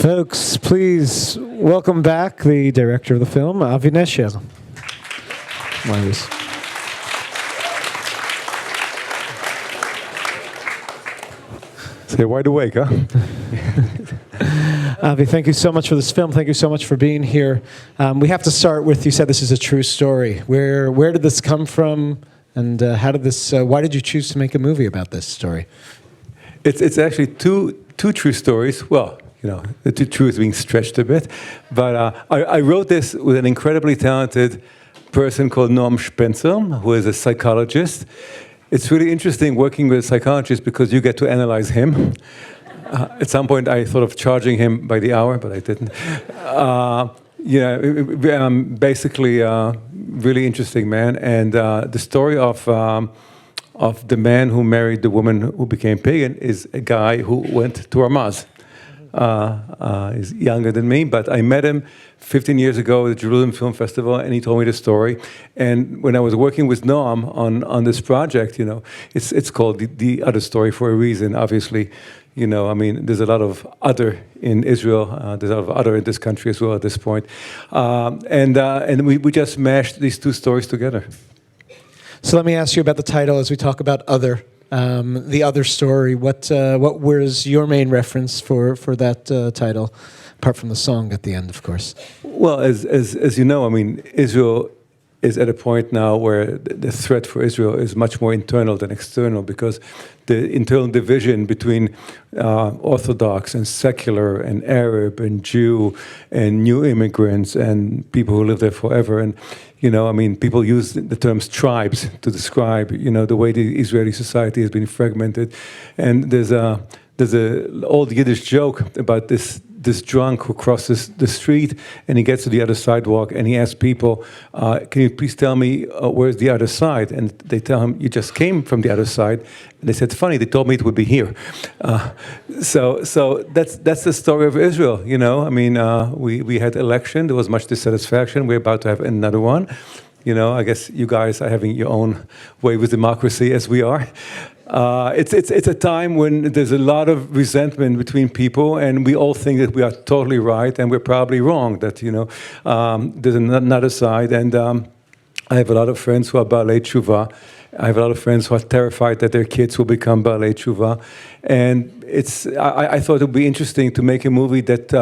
Folks, please welcome back the director of the film, Avi Nesher. Stay wide awake, huh? Avi, thank you so much for this film. Thank you so much for being here. We have to start with, you said this is a true story. Where did this come from, and how did this? Why did you choose to make a movie about this story? It's actually two true stories. Well, you know, the two truths being stretched a bit. But I wrote this with an incredibly talented person called Noam Spencer, who is a psychologist. It's really interesting working with a psychologist because you get to analyze him. At some point, I thought of charging him by the hour, but I didn't. Basically, really interesting man. And the story of the man who married the woman who became pagan is a guy who went to Ramaz. He's younger than me, but I met him 15 years ago at the Jerusalem Film Festival, and he told me the story. And when I was working with Noam on this project, you know, it's called the Other Story for a reason, obviously. You know, I mean, there's a lot of other in Israel. There's a lot of other in this country as well at this point. And we just mashed these two stories together. So let me ask you about the title as we talk about Other. The Other Story. What was your main reference for that title, apart from the song at the end, of course? Well, as you know, I mean, Israel is at a point now where the threat for Israel is much more internal than external, because the internal division between Orthodox and secular and Arab and Jew and new immigrants and people who live there forever. And, you know, I mean, people use the terms tribes to describe, you know, the way the Israeli society has been fragmented. And there's a old Yiddish joke about this drunk who crosses the street, and he gets to the other sidewalk, and he asks people, can you please tell me where's the other side? And they tell him, you just came from the other side. And they said, funny, they told me it would be here. So that's the story of Israel, you know. I mean, we had election, there was much dissatisfaction, we're about to have another one. You know, I guess you guys are having your own way with democracy, as we are. It's a time when there's a lot of resentment between people, and we all think that we are totally right, and we're probably wrong. That, you know, there's another side, and I have a lot of friends who are Baalei Tshuva. I have a lot of friends who are terrified that their kids will become Baalei Tshuva. And I thought it would be interesting to make a movie that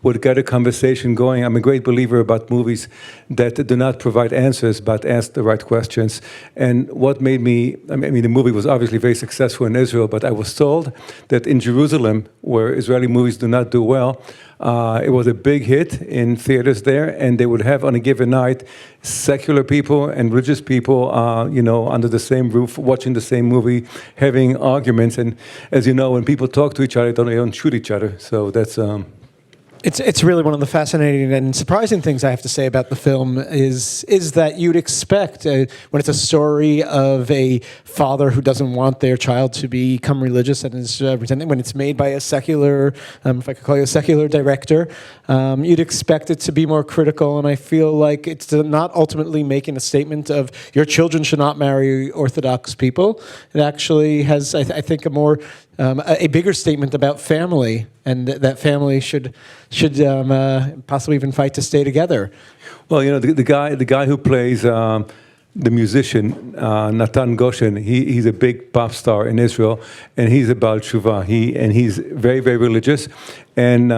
would get a conversation going. I'm a great believer about movies that do not provide answers, but ask the right questions. And what made me, I mean, the movie was obviously very successful in Israel, but I was told that in Jerusalem, where Israeli movies do not do well, it was a big hit in theaters there, and they would have on a given night secular people and religious people, you know, under the same roof, watching the same movie, having arguments. And as you know, when people talk to each other, they don't shoot each other. So that's... It's really one of the fascinating and surprising things I have to say about the film is that you'd expect, when it's a story of a father who doesn't want their child to become religious and is resenting, when it's made by a secular, if I could call you a secular director, you'd expect it to be more critical, and I feel like it's not ultimately making a statement of your children should not marry Orthodox people. It actually has, I think, a bigger statement about family, and that family should possibly even fight to stay together. Well, you know, the guy who plays the musician, Natan Goshen, he's a big pop star in Israel, and he's a Baal Tshuva. He's very, very religious. And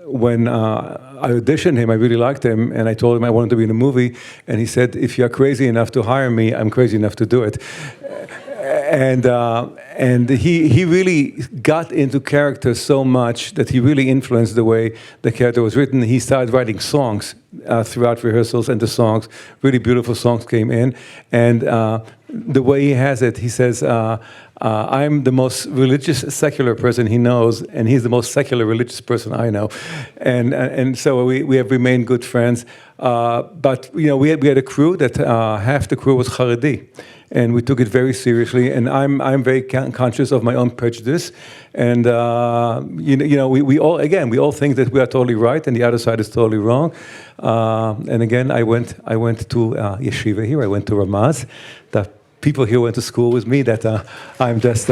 when I auditioned him, I really liked him, and I told him I wanted to be in a movie, and he said, if you're crazy enough to hire me, I'm crazy enough to do it. And he really got into character so much that he really influenced the way the character was written. He started writing songs throughout rehearsals, and the songs, really beautiful songs came in. And the way he has it, he says, I'm the most religious secular person he knows, and he's the most secular religious person I know. And so we have remained good friends. But, you know, we had a crew that half the crew was Haredi. And we took it very seriously, and I'm very conscious of my own prejudice, and you know we all think that we are totally right and the other side is totally wrong, and again I went to yeshiva here, I went to Ramaz. The people here went to school with me. That I'm just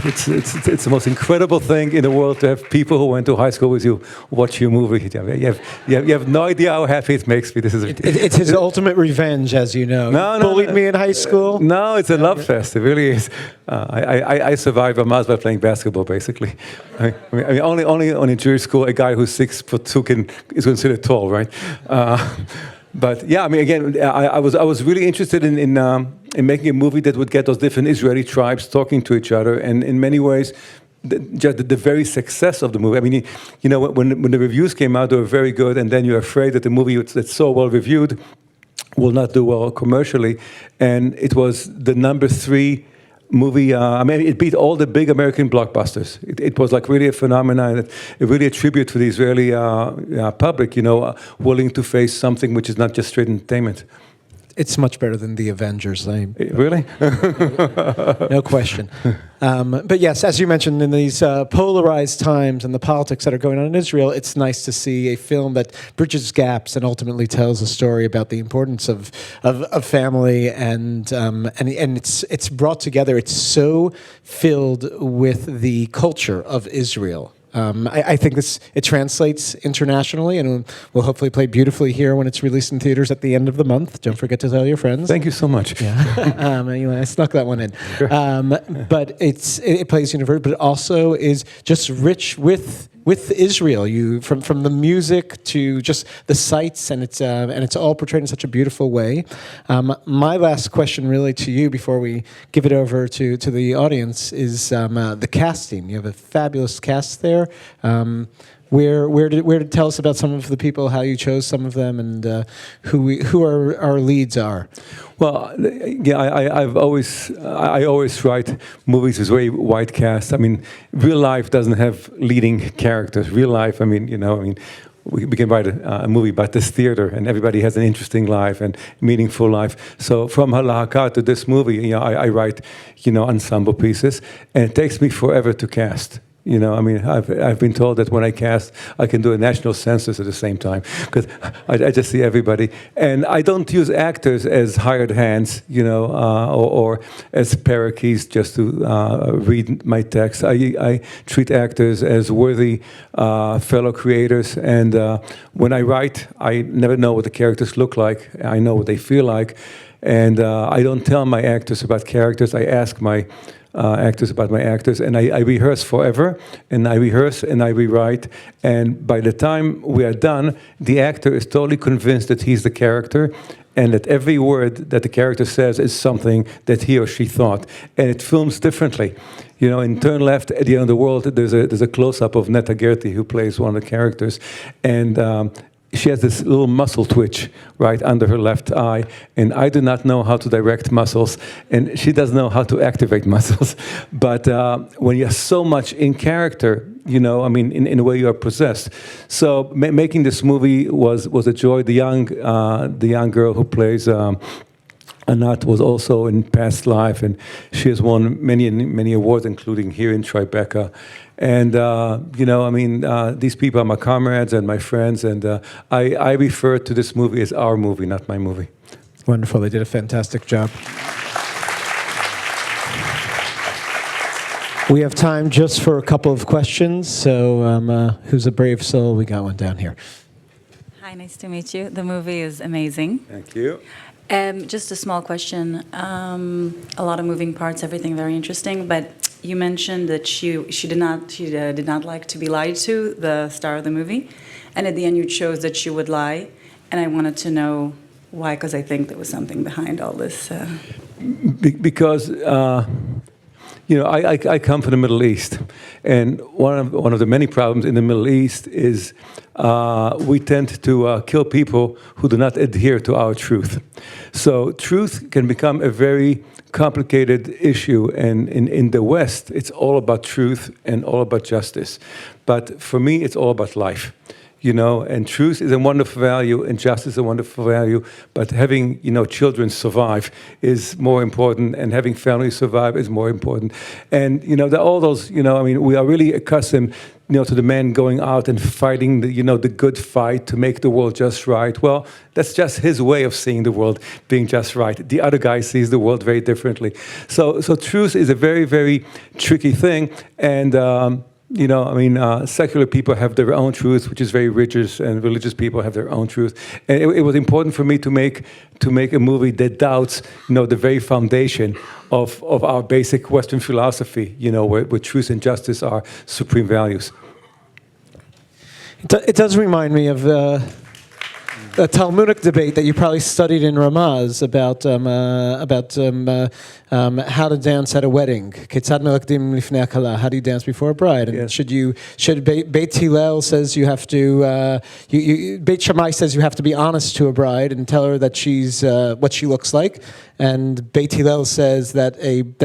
It's the most incredible thing in the world to have people who went to high school with you watch your movie. You have no idea how happy it makes me. It's his ultimate revenge, as you know. No, Bullied me in high school. No, it's a love fest. It really is. I survived. I might as well playing basketball, basically. I mean, only in Jewish school, a guy who's 6'2" is considered tall, right? But yeah, I mean, again, I was really interested in making a movie that would get those different Israeli tribes talking to each other, and in many ways, the very success of the movie. I mean, you know, when the reviews came out, they were very good, and then you're afraid that the movie that's so well reviewed will not do well commercially, and it was the #3 movie. I mean, it beat all the big American blockbusters. It was like really a phenomenon. It really a tribute to the Israeli public, you know, willing to face something which is not just straight entertainment. It's much better than The Avengers. Really? No question. But yes, as you mentioned, in these polarized times and the politics that are going on in Israel, it's nice to see a film that bridges gaps and ultimately tells a story about the importance of family, and it's brought together. It's so filled with the culture of Israel. I think it translates internationally, and will hopefully play beautifully here when it's released in theaters at the end of the month. Don't forget to tell your friends. Thank you so much. Yeah, I snuck that one in. Sure. But it plays universal, but it also is just rich with Israel. From the music to just the sights, and it's all portrayed in such a beautiful way. My last question, really, to you before we give it over to the audience is the casting. You have a fabulous cast there. Where did tell us about some of the people, how you chose some of them, and who our leads are. Well, yeah, I always write movies with very wide cast. I mean, real life doesn't have leading characters. Real life, I mean, we can write a movie about this theater, and everybody has an interesting life and meaningful life. So from Halakha to this movie, I write, ensemble pieces, and it takes me forever to cast. I mean, I've been told that when I cast, I can do a national census at the same time, because I just see everybody. And I don't use actors as hired hands, or as parakeets just to read my text. I treat actors as worthy fellow creators. And when I write, I never know what the characters look like. I know what they feel like. And I don't tell my actors about characters. I ask my actors about my actors, and I rehearse forever, and I rehearse and I rewrite, and by the time we are done, the actor is totally convinced that he's the character, and that every word that the character says is something that he or she thought, and it films differently. In Turn Left, at the End of the World, there's a close-up of Netta Gerti, who plays one of the characters, and she has this little muscle twitch right under her left eye, and I do not know how to direct muscles, and she doesn't know how to activate muscles. But when you're so much in character, in a way you are possessed. So making this movie was a joy. The young girl who plays Anat was also in past life, and she has won many awards, including here in Tribeca. And, these people are my comrades and my friends, and I refer to this movie as our movie, not my movie. Wonderful. They did a fantastic job. We have time just for a couple of questions, so who's a brave soul? We got one down here. Hi, nice to meet you. The movie is amazing. Thank you. Just a small question. A lot of moving parts, everything very interesting, but you mentioned that she did not like to be lied to, the star of the movie, and at the end you chose that she would lie, and I wanted to know why, because I think there was something behind all this. Because I come from the Middle East, and one of the many problems in the Middle East is we tend to kill people who do not adhere to our truth. So truth can become a very complicated issue, and in the West, it's all about truth and all about justice. But for me, it's all about life. And truth is a wonderful value, and justice is a wonderful value, but having, children survive is more important, and having families survive is more important. And, all those, we are really accustomed to the man going out and fighting the good fight to make the world just right. Well, that's just his way of seeing the world being just right. The other guy sees the world very differently. So truth is a very, very tricky thing. And, secular people have their own truth, which is very rigid, and religious people have their own truth. And it was important for me to make a movie that doubts, the very foundation of our basic Western philosophy, where truth and justice are supreme values. It does remind me of a Talmudic debate that you probably studied in Ramaz about how to dance at a wedding. Ketzad melakdim lifnei hakala. How do you dance before a bride? And yes. should Beit Hillel says you have to Beit Shammai says you have to be honest to a bride and tell her that she's what she looks like, and Beit Hillel says that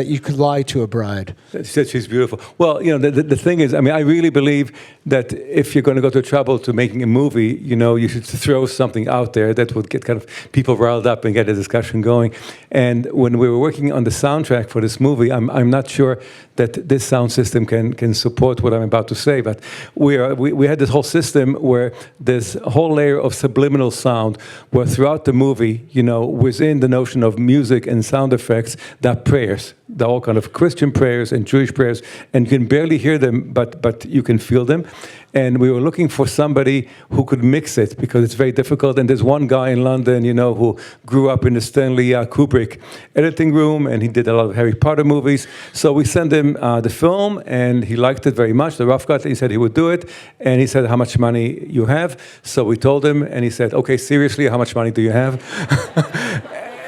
you could lie to a bride. She said she's beautiful. Well, the thing is, I really believe that if you're going to go to trouble to making a movie, you should throw something out there that would get kind of people riled up and get a discussion going. And when we were working on the soundtrack for this movie, I'm not sure that this sound system can support what I'm about to say, but we had this whole system where this whole layer of subliminal sound, where throughout the movie, within the notion of music and sound effects, there are prayers. They're all kind of Christian prayers and Jewish prayers, and you can barely hear them, but you can feel them. And we were looking for somebody who could mix it, because it's very difficult. And there's one guy in London, who grew up in the Stanley Kubrick editing room, and he did a lot of Harry Potter movies. So we sent him the film, and he liked it very much, the rough cut. He said he would do it, and he said, how much money you have? So we told him, and he said, okay, seriously, how much money do you have?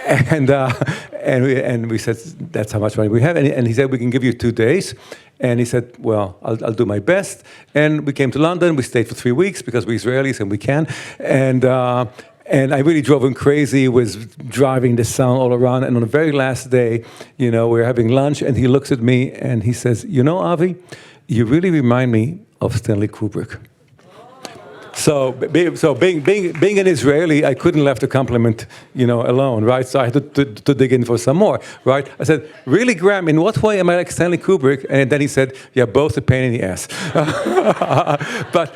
And we said, that's how much money we have. And he said, we can give you 2 days. And he said, well, I'll do my best. And we came to London. We stayed for 3 weeks because we're Israelis and we can. And I really drove him crazy with driving the sound all around. And on the very last day, we were having lunch, and he looks at me and he says, Avi, you really remind me of Stanley Kubrick. So being an Israeli, I couldn't let the compliment, alone, right? So I had to dig in for some more, right? I said, really, Graham, in what way am I like Stanley Kubrick? And then he said, yeah, both a pain in the ass. but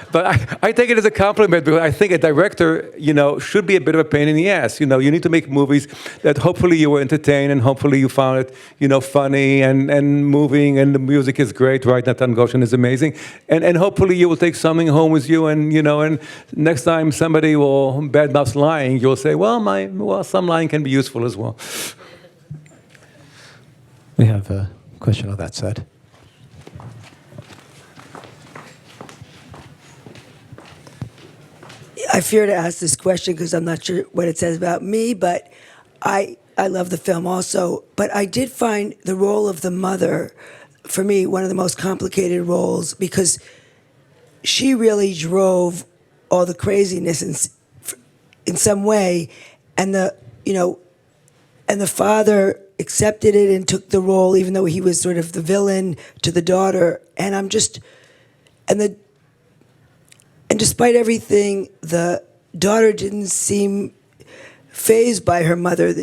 I take it as a compliment, because I think a director, should be a bit of a pain in the ass. You need to make movies that hopefully you were entertained, and hopefully you found it, funny and moving, and the music is great, right? Natan Goshen is amazing. And hopefully you will take something home with you, and next time somebody will badmouth lying, you'll say, well, some lying can be useful as well. We have a question on that side. I fear to ask this question because I'm not sure what it says about me, but I love the film also. But I did find the role of the mother, for me, one of the most complicated roles, because she really drove all the craziness in some way, and the father accepted it and took the role, even though he was sort of the villain to the daughter. And despite everything, the daughter didn't seem fazed by her mother.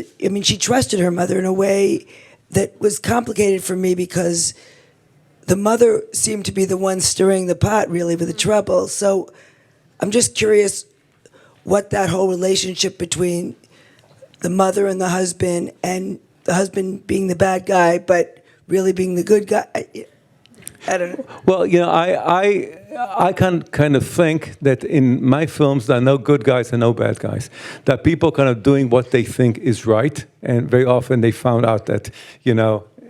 She trusted her mother in a way that was complicated for me, because the mother seemed to be the one stirring the pot, really, with the trouble. So I'm just curious what that whole relationship between the mother and the husband being the bad guy, but really being the good guy. I don't know. Well, I kind of think that in my films there are no good guys and no bad guys. That people kind of doing what they think is right, and very often they found out that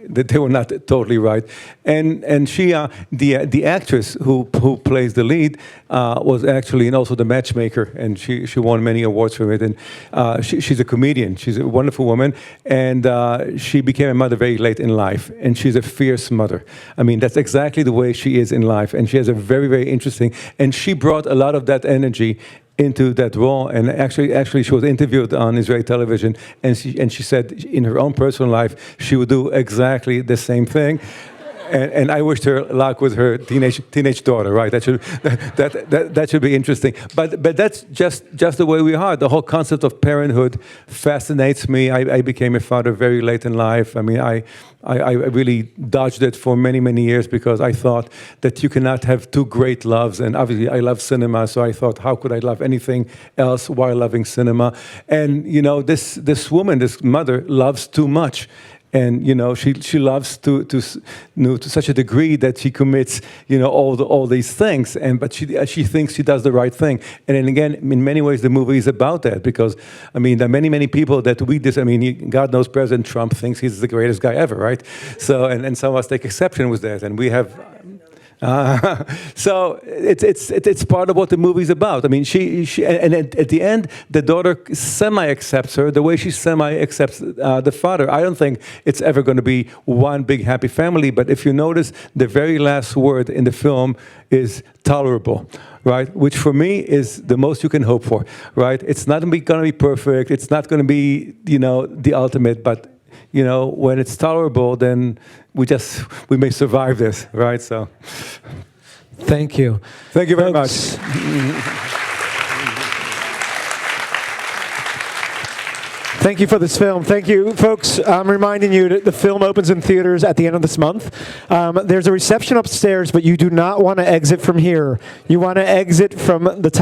that they were not totally right. And she, the actress who plays the lead, was actually, and also the matchmaker, and she won many awards for it. And she's a comedian. She's a wonderful woman, and she became a mother very late in life. And she's a fierce mother. That's exactly the way she is in life. And she has a very, very interesting. And she brought a lot of that energy into that role. And actually she was interviewed on Israeli television, and she said in her own personal life she would do exactly the same thing. and I wished her luck with her teenage daughter. Right? That should be interesting. But that's just the way we are. The whole concept of parenthood fascinates me. I became a father very late in life. I mean, I really dodged it for many years because I thought that you cannot have two great loves. And obviously, I love cinema, so I thought, how could I love anything else while loving cinema? And this woman, this mother, loves too much. And she loves to such a degree that she commits all these things, but she thinks she does the right thing. And then again, in many ways, the movie is about that because I mean there are many people that God knows President Trump thinks he's the greatest guy ever, right? So and some of us take exception with that, and we have. So it's part of what the movie's about. I mean, she and at the end, the daughter semi-accepts her the way she semi-accepts the father. I don't think it's ever going to be one big happy family. But if you notice, the very last word in the film is tolerable, right? Which for me is the most you can hope for, right? It's not going to be perfect. It's not going to be the ultimate, but when it's tolerable, then we may survive this, right? So, Thank you. Thank you very Folks, much. Thank you for this film. Thank you, folks. I'm reminding you that the film opens in theaters at the end of this month. There's a reception upstairs, but you do not want to exit from here. You want to exit from the top.